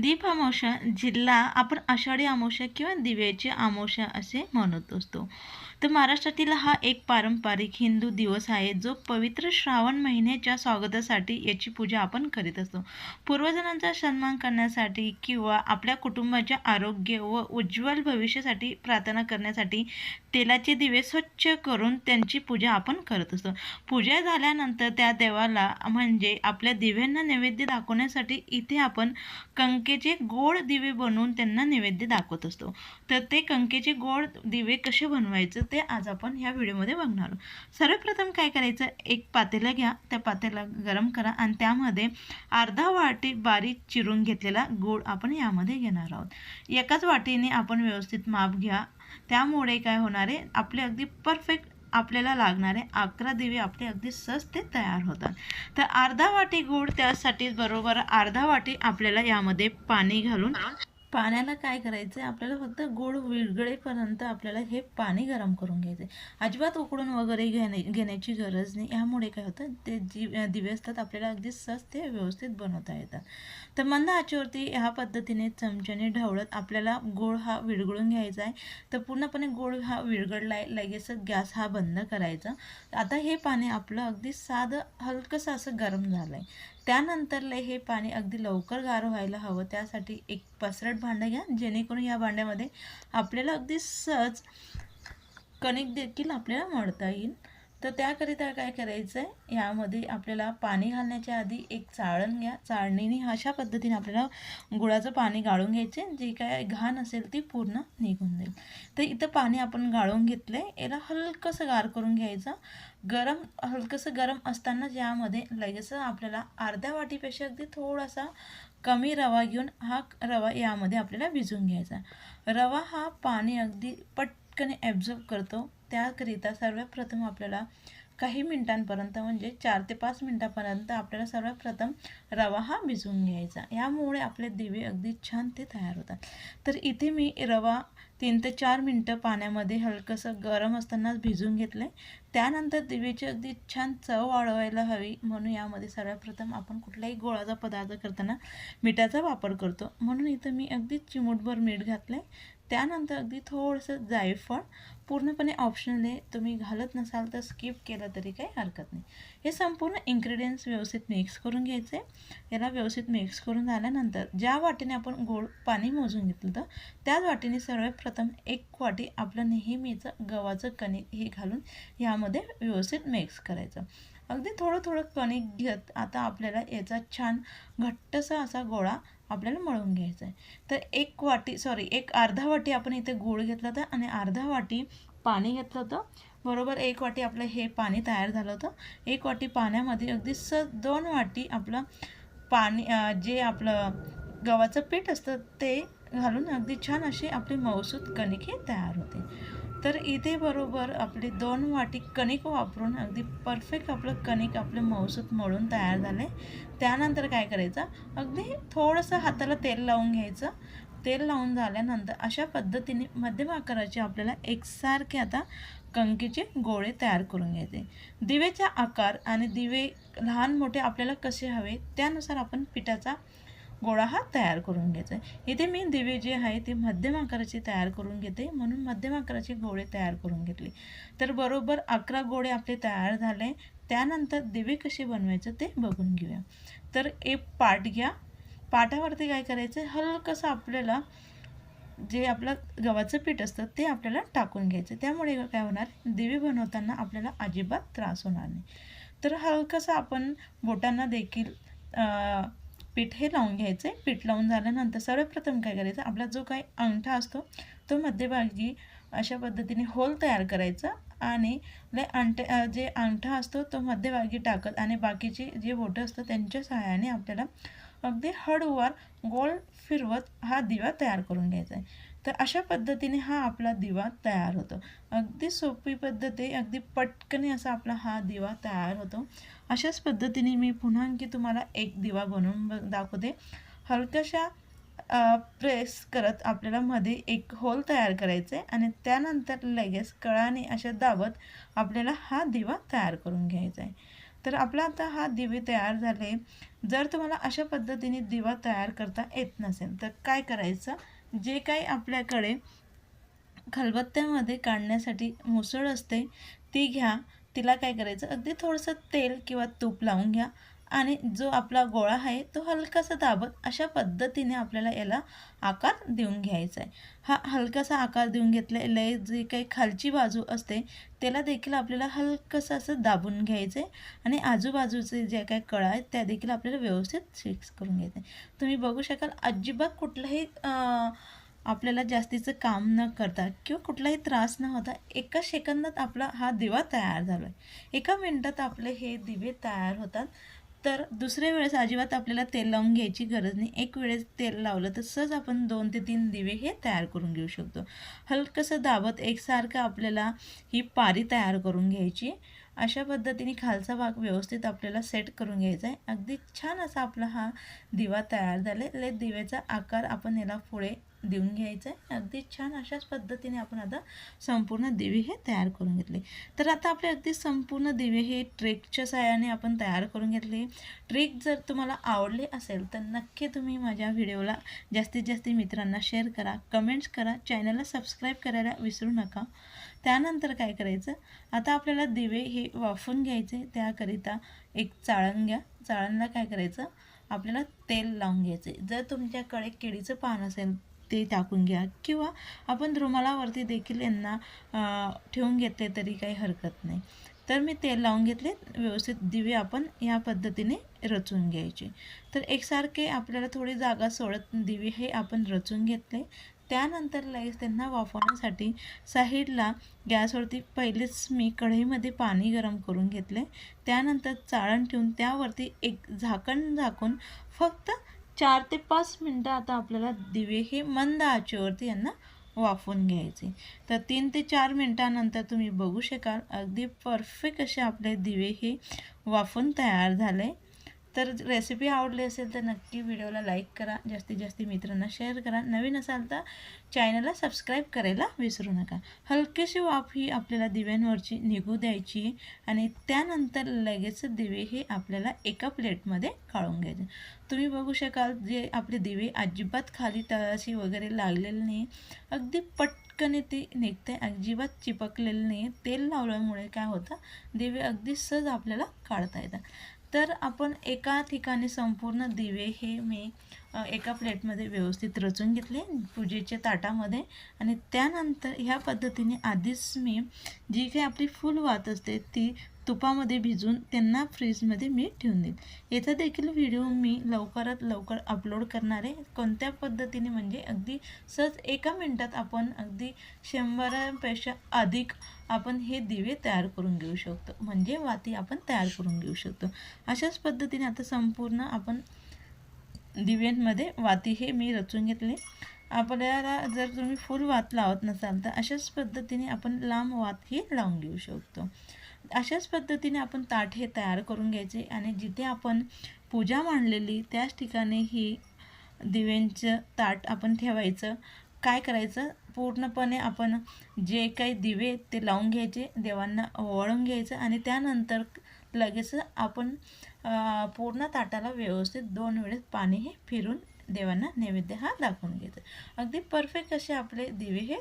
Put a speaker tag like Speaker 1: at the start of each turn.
Speaker 1: दीप अमावस्या जिल्हा आपण आषाढी अमावस्या किंवा दिव्याची अमावस्या असे म्हणत असतो. तर महाराष्ट्रातील हा एक पारंपरिक हिंदू दिवस आहे जो पवित्र श्रावण महिन्याच्या स्वागतासाठी याची पूजा आपण करीत असतो. पूर्वजांचा सन्मान करण्यासाठी किंवा आपल्या कुटुंबाच्या आरोग्य व उज्ज्वल भविष्यासाठी प्रार्थना करण्यासाठी तेलाचे दिवे स्वच्छ करून त्यांची पूजा आपण करत असतो. पूजा झाल्यानंतर त्या देवाला म्हणजे आपल्या दिव्यांना नैवेद्य दाखवण्यासाठी इथे आपण कंकेचे गोड दिवे बनवून त्यांना नैवेद्य दाखवत असतो. तर ते कंकेचे गोड दिवे कसे बनवायचं ते आज आपण ह्या व्हिडिओमध्ये बघणार आहोत. सर्वप्रथम काय करायचं, एक पातेलं घ्या, त्या पातेला गरम करा आणि त्यामध्ये अर्धा वाटी बारीक चिरून घेतलेला गूळ आपण यामध्ये घेणार आहोत. एकाच वाटीने आपण व्यवस्थित माप घ्या, त्यामुळे काय होणार आहे, आपले अगदी परफेक्ट आपल्याला लागणारे 11 दिवे आपले अगदी सहज ते तयार होतात. तर अर्धा वाटी गूळ, त्यासाठी बरोबर अर्धा वाटी आपल्याला यामध्ये पाणी घालून पाण्याला काय करायचं आहे, आपल्याला फक्त गूळ विरघळेपर्यंत आपल्याला हे पाणी गरम करून घ्यायचं आहे. अजिबात उकळून वगैरे घेण्याची गरज नाही. यामुळे काय होतं, ते दिवे असतात आपल्याला अगदी सहज ते व्यवस्थित बनवता येतात. तर मंद आचेवरती ह्या पद्धतीने चमच्याने ढवळत आपल्याला गूळ हा विरघळून घ्यायचा आहे. तर पूर्णपणे गूळ हा विरघळला आहे, लगेच गॅस हा बंद करायचा. आता हे पाणी आपलं अगदी साधं हलकंसं असं गरम झालं आहे. त्यानंतर हे पाणी अगदी लवकर गार व्हायला हवं, त्यासाठी एक पसरट भांडं घ्या, जेणेकरून या भांड्यामध्ये आपल्याला अगदी सहज कणिक देखील आपल्याला मळता येईल. तर त्याकरिता काय करायचं आहे, यामध्ये आपल्याला पाणी घालण्याच्या आधी एक चाळण घ्या. चाळणीने अशा पद्धतीने आपल्याला गुळाचं पाणी गाळून घ्यायचे, जी काय घाण असेल ती पूर्ण निघून जाईल. तर इथं पाणी आपण गाळून घेतलं आहे, याला हलकंसं गार करून घ्यायचं. हलकंसं गरम असतानाच यामध्ये लगेच आपल्याला अर्ध्या वाटीपेक्षा अगदी थोडासा कमी रवा घेऊन हा रवा यामध्ये आपल्याला भिजवून घ्यायचा. रवा हा पाणी अगदी पटकन ॲब्झॉर्ब करतो, त्याकरिता सर्वप्रथम आपल्याला काही मिनिटांपर्यंत म्हणजे 4 ते 5 मिनिटांपर्यंत आपल्याला सर्वप्रथम रवा हा भिजवून घ्यायचा. यामुळे आपले दिवे अगदी छान ते तयार होतात. तर इथे मी रवा 3 ते 4 मिनटं पाण्यामध्ये हलकंसं गरम असतानाच भिजवून घेतलं आहे. त्यानंतर दिवेची अगदी छान चव वाढवायला हवी म्हणून यामध्ये सर्वप्रथम आपण कुठलाही गोळाचा पदार्थ करताना मिठाचा वापर करतो, म्हणून इथं मी अगदी चिमूटभर मीठ घातलं आहे. त्यानंतर अगदी थोडंसं जायफळ, पूर्णपणे ऑप्शनल आहे, तुम्ही घालत नसाल तर स्किप केलं तरी काही हरकत नाही. हे संपूर्ण इन्ग्रेडियंट्स व्यवस्थित मिक्स करून घ्यायचे. याला व्यवस्थित मिक्स करून झाल्यानंतर ज्या वाटीने आपण गोड पाणी मोजून घेतलं होतं त्याच वाटीने सर्वप्रथम 1 वाटी आपलं नेहमीचं गव्हाचं कणिक हे घालून यामध्ये व्यवस्थित मिक्स करायचं. अगदी थोडं थोडं कणिक घेत आता आपल्याला याचा छान घट्टसा असा गोळा आपल्याला मळून घ्यायचा आहे. तर एक अर्धा वाटी आपण इथे गूळ घेतला होता आणि अर्धा वाटी पाणी घेतलं होतं. बरोबर 1 वाटी आपलं हे पाणी तयार झालं होतं. 1 वाटी पाण्यामध्ये अगदी 2 वाटी आपलं पाणी जे आपलं गव्हाचं पीठ असतं ते घालून अगदी छान अशी आपली मऊसूत कणिक हे तयार होते. तर इथे बरोबर आपली 2 वाटी कणिक वापरून अगदी परफेक्ट आपलं कणिक आपलं मऊसूत मळून तयार झाले. त्यानंतर काय करायचं, अगदी थोडंसं हाताला तेल लावून घ्यायचं. तेल लावून झाल्यानंतर अशा पद्धतीने मध्यम आकाराचे आपल्याला एकसारखे आता कंकीचे गोळे तयार करून घ्यायचे. दिवेचा आकार आणि दिवे लहान मोठे आपल्याला कसे हवे त्यानुसार आपण पिठाचा गोळा हा तयार करून घ्यायचा आहे. इथे मी दिवे जे आहे ते मध्यम आकाराचे तयार करून घेते, म्हणून मध्यम आकाराचे गोळे तयार करून घेतले. तर बरोबर 11 गोळे आपले तयार झाले. त्यानंतर दिवे कसे बनवायचं ते बघून घेऊया. तर एक पाट घ्या. पाटावरती काय करायचं, हलकंसं आपल्याला जे आपलं गव्हाचं पीठ असतं ते आपल्याला टाकून घ्यायचं. त्यामुळे काय होणार, दिवे बनवताना आपल्याला अजिबात त्रास होणार नाही. तर हलकंसं आपण बोटांना देखील पीठ हे लावून घ्यायचं आहे. पीठ लावून झाल्यानंतर सर्वप्रथम काय करायचं, आपला जो काही अंगठा असतो तो मध्यभागी अशा पद्धतीने होल तयार करायचा आणि जे अंगठा असतो तो मध्यभागी टाकत आणि बाकीचे जे बोटं असतं त्यांच्या सहाय्याने आपल्याला अगदी हळूवार गोल फिरवत हा दिवा तयार करून घ्यायचा आहे. तर अशा पद्धतीने हा आपला दिवा तयार होतो. अगदी सोपी पद्धत आहे, अगदी पटकन असा आपला हा दिवा तयार होतो. अशाच पद्धतीने मी पुन्हा आणखी तुम्हाला एक दिवा बनवून दाखवते. हलक्याशा प्रेस करत आपल्याला मध्ये एक होल तयार करायचं आहे आणि त्यानंतर लगेच कळाने अशा दाबत आपल्याला हा दिवा तयार करून घ्यायचा आहे. तर आपला आता हा दिवे तयार झाले. जर तुम्हाला अशा पद्धतीने दिवा तयार करता येत नसेल तर काय करायचं, जे काही आपल्याकडे खलबत्त्यामध्ये काढण्यासाठी मुसळ असते ती घ्या. तिला काय करायचं, अगदी थोडंसं तेल किंवा तूप लावून घ्या आणि जो आपला गोळा आहे तो हलकासा दाबत अशा पद्धतीने आपल्याला याला आकार देऊन घ्यायचा आहे. हा हलकासा आकार देऊन घेतलेला जी काही खालची बाजू असते त्याला देखील आपल्याला हलकंसं असं दाबून घ्यायचं आहे आणि आजूबाजूचे ज्या काही कळा आहेत त्या देखील आपल्याला व्यवस्थित फिक्स करून घ्यायचं आहे. तुम्ही बघू शकाल अजिबात कुठलंही आपल्याला जास्तीचं काम न करता किंवा कुठलाही त्रास न होता एका सेकंदात आपला हा दिवा तयार झाला आहे. एका मिनटात आपले हे दिवे तयार होतात. तर दुसऱ्या वेळेस अजिबात आपल्याला तेल लावून घ्यायची गरज नाही. एक वेळेस तेल लावलं तर सहज आपण 2 ते 3 दिवे हे तयार करून घेऊ शकतो. हलकंसं दाबत एकसारखं आपल्याला ही पारी तयार करून घ्यायची. अशा पद्धतीने खालचा भाग व्यवस्थित आपल्याला सेट करून घ्यायचा आहे. अगदी छान असा आपला हा दिवा तयार झालेला. दिव्याचा आकार आपण याला पुढे देऊन घ्यायचं आहे. अगदी छान अशाच पद्धतीने आपण आता संपूर्ण दिवे हे तयार करून घेतले. तर आता आपले अगदी संपूर्ण दिवे हे ट्रेकच्या सहाय्याने आपण तयार करून घेतले. ट्रेक जर तुम्हाला आवडले असेल तर नक्की तुम्ही माझ्या व्हिडिओला जास्तीत जास्त मित्रांना शेअर करा, कमेंट्स करा, चॅनलला सबस्क्राईब करायला विसरू नका. त्यानंतर काय करायचं, आता आपल्याला दिवे हे वाफवून घ्यायचे. त्याकरिता एक चाळण घ्या. चाळणला काय करायचं, आपल्याला तेल लावून घ्यायचे. जर तुमच्याकडे केळीचं पान असेल ते टाकून घ्या किंवा आपण रुमालावरती देखील यांना ठेवून घेतले तरी काही हरकत नाही. तर मी तेल लावून घेतले. व्यवस्थित दिवे आपण या पद्धतीने रचून घ्यायचे. तर एकसारखे आपल्याला थोडी जागा सोडत दिवे हे आपण रचून घेतले. त्यानंतर लगेच त्यांना वाफवण्यासाठी साईडला गॅसवरती पहिलेच मी कढईमध्ये पाणी गरम करून घेतले. त्यानंतर चाळण ठेवून त्यावरती एक झाकण झाकून फक्त 4 ते 5 मिनटं आता आपल्याला दिवे हे मंद आचेवरती यांना वाफवून घ्यायचे. तर 3 ते 4 मिनटानंतर तुम्ही बघू शकाल अगदी परफेक्ट असे आपले दिवे हे वाफवून तयार झाले. तर रेसिपी आवडली असेल तर नक्की व्हिडिओला लाईक करा, जास्तीत जास्त मित्रांना शेअर करा. नवीन असाल तर चॅनलला सबस्क्राईब करायला विसरू नका. हलकीशी वाफ ही आपल्याला दिव्यांवरची निघू द्यायची आणि त्यानंतर लगेच दिवे हे आपल्याला एका प्लेटमध्ये काढून घ्यायचे. तुम्ही बघू शकाल जे आपले दिवे अजिबात खाली तळाशी वगैरे लागलेले नाही, अगदी पटकन ते निघते, अजिबात चिपकलेलं नाही. तेल लावल्यामुळे काय होतं, दिवे अगदी सहज आपल्याला काढता येतात. तर आपण एका ठिकाणी संपूर्ण दिवे हे मी एका प्लेटमध्ये व्यवस्थित रचून घेतले पूजेच्या ताटामध्ये आणि त्यानंतर ह्या पद्धतीने आधीच मी जी काही आपली फुलवात असते ती तुपामध्ये भिजून त्यांना फ्रीजमध्ये मी ठेवून देईन. याचा देखील व्हिडिओ मी लवकरात लवकर अपलोड करणार आहे. कोणत्या पद्धतीने म्हणजे अगदी सहज एका मिनटात आपण अगदी 100पेक्षा अधिक आपण हे दिवे तयार करून घेऊ शकतो, म्हणजे वाती आपण तयार करून घेऊ शकतो. अशाच पद्धतीने आता संपूर्ण आपण दिव्यांमध्ये वाती हे मी रचून घेतले. आपल्याला जर तुम्ही फुल वात लावत नसाल तर अशाच पद्धतीने आपण लांब वात ही लावून घेऊ शकतो. अशाच पद्धतीने आपण ताट हे तयार करून घ्यायचे आणि जिथे आपण पूजा मांडलेली त्याच ठिकाणी ही दिव्यांचं ताट आपण ठेवायचं. काय करायचं, पूर्णपणे आपण जे काही दिवे ते लावून घ्यायचे, देवांना ओवाळून घ्यायचं आणि त्यानंतर लगेच आपण पूर्ण ताटाला व्यवस्थित 2 वेळेस पाणी हे फिरून देवांना नैवेद्य हा दाखवून घ्यायचा. अगदी परफेक्ट असे आपले दिवे हे